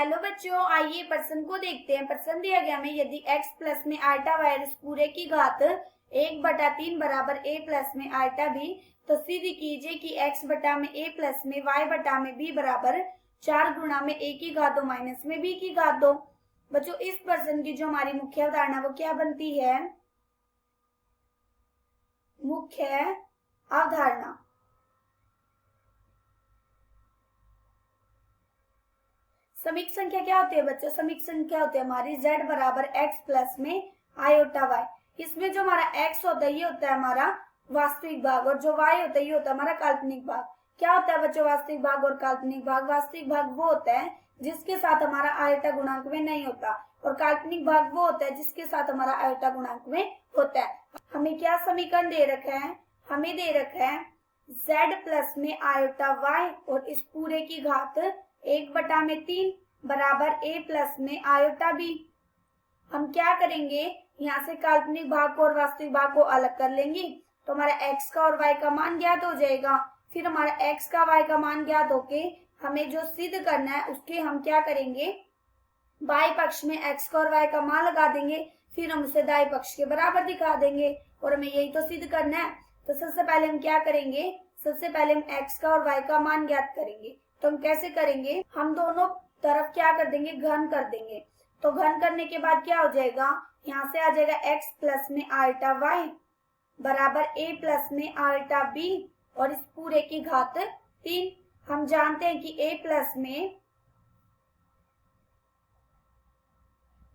Hello बच्चों, आइए प्रश्न को देखते हैं। प्रश्न दिया गया हमें, यदि x प्लस में आल्टा वाई पूरे की घात 1/3 बराबर a प्लस में आल्टा b, तो सिद्ध कीजिए कि x बटा में a प्लस में y बटा में b बराबर 4 गुणा में a की घात 2 माइनस में b की घात 2। बच्चों, इस प्रश्न की जो हमारी मुख्य अवधारणा वो क्या बनती है? मुख्य अवधारणा। समीक संख्या क्या होती है बच्चों? समीक संख्या होती है हमारी z बराबर x प्लस में आयोटा y। इसमें जो हमारा x होता है ये होता है हमारा वास्तविक भाग, और जो y होता है ये होता है हमारा काल्पनिक भाग। क्या होता है बच्चों वास्तविक भाग और काल्पनिक भाग? वास्तविक भाग वो होता है जिसके साथ हमारा आयोटा गुणांक में नहीं होता, और काल्पनिक भाग वो होता है जिसके साथ हमारा आयोटा गुणांक में होता है। हमें क्या समीकरण दे रखा है? हमें दे रखा है z प्लस में आयोटा y और इस पूरे की घात 1/3 बराबर a प्लस में आयोटा b। हम क्या करेंगे, यहाँ से काल्पनिक भाग को और वास्तविक भाग को अलग कर लेंगे, तो हमारा x का और y का मान ज्ञात हो जाएगा। फिर हमारा x का y का मान ज्ञात होके हमें जो सिद्ध करना है उसके हम क्या करेंगे, बाएं पक्ष में x का और y का मान लगा देंगे, फिर हम उसे दाएं पक्ष के बराबर दिखा देंगे, और हमें यही तो सिद्ध करना है। तो सबसे पहले हम क्या करेंगे, सबसे पहले हम x का और y का मान ज्ञात करेंगे। तो हम कैसे करेंगे, हम दोनों तरफ क्या कर देंगे, घन कर देंगे। तो घन करने के बाद क्या हो जाएगा, यहाँ से आ जाएगा x प्लस में आल्टा y बराबर a प्लस में आल्टा b और इस पूरे की घात 3। हम जानते हैं कि a प्लस में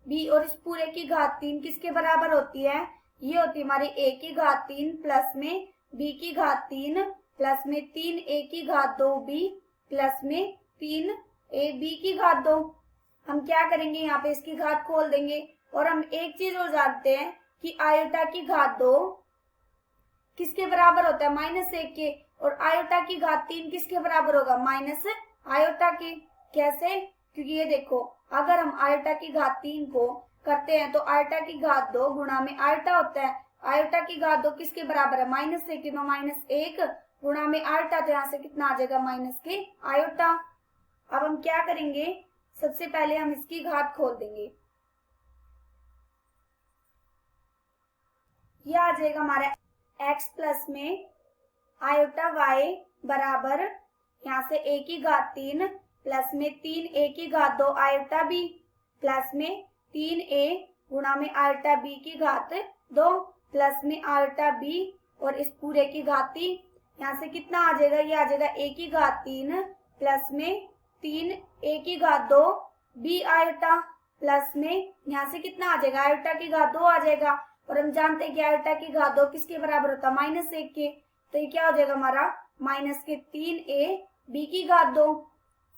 b और इस पूरे की घात 3 किसके बराबर होती है? ये होती है हमारी a की घात 3 प्लस में b की घात 3 प्लस में 3a की घात 2b प्लस में 3ab की घात 2। हम क्या करेंगे, यहाँ पे इसकी घात खोल देंगे, और हम एक चीज और जानते हैं कि आयोटा की घात 2 किसके बराबर होता है? -1 के। और आयोटा की घात 3 किसके बराबर होगा? माइनस आयोटा के। कैसे? क्योंकि ये देखो, अगर हम आयोटा की घात 3 को करते हैं तो आयोटा की घात 2 गुणा में आयोटा होता है। आयोटा की घात 2 किसके बराबर है? -1 के। तो -1 गुणा में आयोटा, तो यहाँ से कितना आ जाएगा, माइनस के आयोटा। अब हम क्या करेंगे, सबसे पहले हम इसकी घात खोल देंगे। यह आ जाएगा हमारा x प्लस में आयोटा y बराबर यहाँ से a की घात 3 प्लस में 3a की घात 2 आयोटा b प्लस में 3a गुणा में आयोटा b की घात 2 प्लस में आयोटा b और इस पूरे की घात 3। यहाँ से कितना आ जाएगा, ये आ जाएगा a की घात 3 प्लस में 3a की घात 2 b आयोटा प्लस में यहाँ से कितना आ जाएगा, आयोटा की घात 2 आ जाएगा, और हम जानते हैं कि आयोटा की घात 2 किसके बराबर होता है? -1 के। तो ये क्या हो जाएगा हमारा, माइनस के 3a b की घात 2,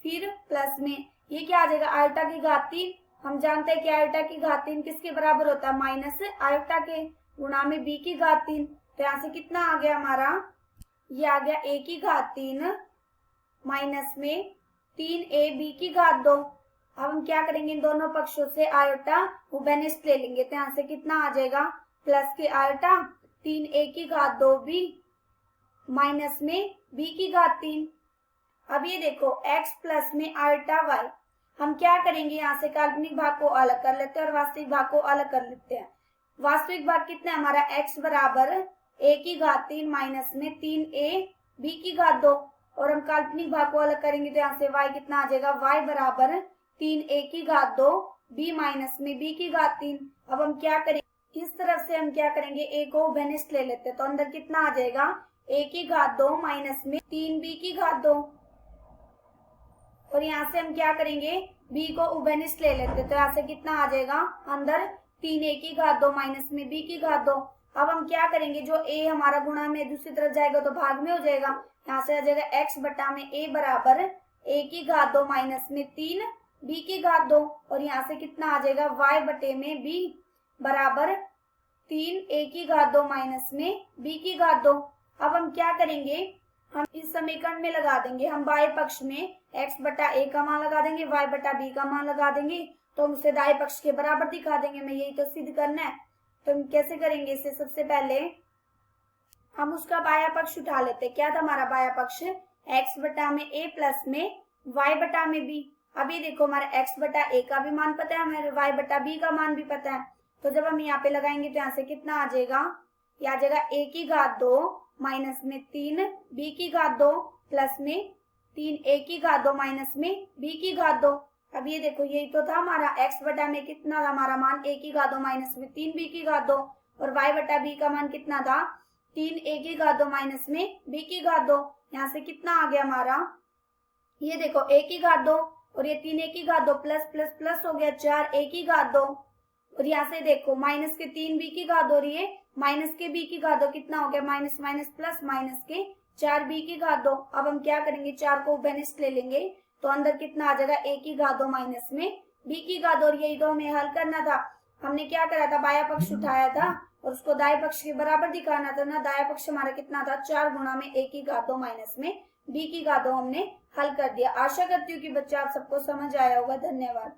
फिर प्लस में ये क्या आ जाएगा, आयोटा की घात 3। हम जानते हैं कि आयोटा की घात 3 किसके बराबर होता है? माइनस आयोटा के गुणा में b की घात 3। तो यहाँ से कितना आ गया हमारा, ये आ गया a की घात 3 माइनस में 3ab की घात 2। अब हम क्या करेंगे, इन दोनों पक्षों से आयोटा उभयनिष्ठ ले लेंगे, तो यहाँ से कितना आ जाएगा, प्लस के आयोटा 3a की घात 2b माइनस में b की घात 3। अब ये देखो x प्लस में आयोटा y, हम क्या करेंगे, यहाँ से काल्पनिक भाग को अलग कर लेते हैं और वास्तविक भाग को अलग कर लेते हैं। वास्तविक भाग कितना है हमारा, x बराबर a की घात 3 माइनस में 3a b की घात 2, और हम काल्पनिक भाग को अलग करेंगे तो यहाँ से y कितना आ जाएगा, y बराबर 3a की घात 2 b माइनस में b की घात 3। अब हम क्या करेंगे, इस तरफ से हम क्या करेंगे, a को उभयनिष्ठ ले लेते हैं, तो अंदर कितना आ जाएगा, a की घात 2 माइनस में 3b की घात 2, और यहाँ से हम क्या करेंगे, b को उभयनिष्ठ ले लेते हैं, तो यहाँ से कितना आ जाएगा, अंदर 3a की घात 2 माइनस में b की घात 2। अब हम क्या करेंगे, जो a हमारा गुणा में दूसरी तरफ जाएगा तो भाग में हो जाएगा, यहाँ से आ जाएगा x बटा में a बराबर a की घात 2 माइनस में 3b की घात 2, और यहाँ से कितना आ जाएगा, y बटे में b बराबर 3a की घात 2 माइनस में b की घात 2। अब हम क्या करेंगे, हम इस समीकरण में लगा देंगे, हम बाएं पक्ष में x बटा a का मान लगा देंगे, y बटा b का मान लगा देंगे, तो हम उसे दाएं पक्ष के बराबर दिखा देंगे। हमें यही तो सिद्ध करना है। तो हम कैसे करेंगे इसे, सबसे पहले हम उसका बायां पक्ष उठा लेते हैं। क्या था हमारा बायां पक्ष, x बटा में a प्लस में y बटा में b, अब ये देखो हमारा x बटा a का भी मान पता है, हमें y बटा b का मान भी पता है। तो जब हम यहाँ पे लगाएंगे तो यहाँ से कितना आ जाएगा, ये आ जाएगा a की घात 2 माइनस में 3 b की घात 2 प्लस में 3 a की घात 2 माइनस में b की घात 2। अब ये देखो यही तो था हमारा x बटा में कितना था हमारा मान, a की घात 2 माइनस में 3 b की घात 2, और y बटा b का मान कितना था 3 a की घात 2 माइनस में b की घात 2। यहाँ से कितना आ गया हमारा, ये देखो a की घात 2 और ये 3 a की घात 2 प्लस प्लस प्लस हो गया 4 a की घात 2, और यहाँ से देखो माइनस के 3 b की घात 2 और ये माइनस के b की घात 2 कितना हो गया, माइनस माइनस प्लस माइनस के 4 b की घात 2। अब हम क्या करेंगे, 4 को उभयनिष्ठ ले लेंगे तो अंदर कितना आ जाएगा a की घात 2 माइनस में b की घात 2, और यही तो हमें हल करना था। हमने क्या करा था, बाया पक्ष उठाया था और उसको दाएं पक्ष के बराबर दिखाना था ना। दाया पक्ष हमारा कितना था 4 गुणा में a की घात 2 माइनस में b की घात 2 हमने हल कर दिया। आशा करती हूँ कि बच्चा आप सबको समझ आया होगा। धन्यवाद।